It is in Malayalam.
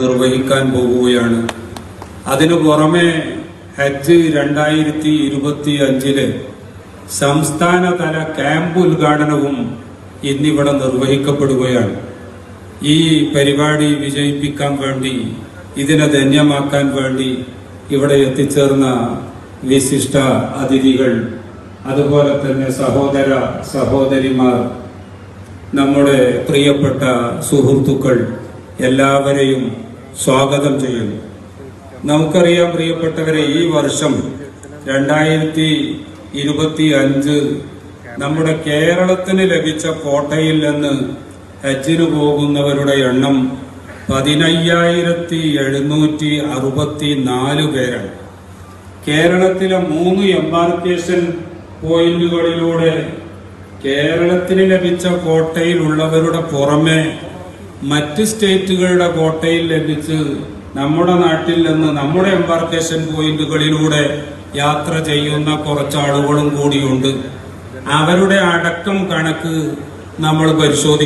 നിർവഹിക്കാൻ പോകുകയാണ്. അതിനു പുറമെ ഹജ്ജ് 2025 സംസ്ഥാനതല ക്യാമ്പ് ഉദ്ഘാടനവും ഇന്നിവിടെ നിർവഹിക്കപ്പെടുകയാണ്. ഈ പരിപാടി വിജയിപ്പിക്കാൻ വേണ്ടി, ഇതിനെ ധന്യമാക്കാൻ വേണ്ടി ഇവിടെ എത്തിച്ചേർന്ന വിശിഷ്ട അതിഥികൾ, അതുപോലെ തന്നെ സഹോദര സഹോദരിമാർ, നമ്മുടെ പ്രിയപ്പെട്ട സുഹൃത്തുക്കൾ എല്ലാവരെയും സ്വാഗതം ചെയ്യുന്നു. നമുക്കറിയാം പ്രിയപ്പെട്ടവരെ, ഈ വർഷം 2025 നമ്മുടെ കേരളത്തിന് ലഭിച്ച കോട്ടയിൽ നിന്ന് ഹജ്ജിന് പോകുന്നവരുടെ എണ്ണം 15,764 പേരാണ്. കേരളത്തിലെ 3 എംബാർക്കേഷൻ പോയിന്റുകളിലൂടെ കേരളത്തിന് ലഭിച്ച കോട്ടയിലുള്ളവരുടെ പുറമെ മറ്റ് സ്റ്റേറ്റുകളുടെ കോട്ടയിൽ ലഭിച്ച് നമ്മുടെ നാട്ടിൽ നിന്ന് നമ്മുടെ എംബാർക്കേഷൻ പോയിന്റുകളിലൂടെ യാത്ര ചെയ്യുന്ന കുറച്ചാളുകളും കൂടിയുണ്ട്. അവരുടെ അടക്കം കണക്ക് നമ്മൾ പരിശോധിക്കും.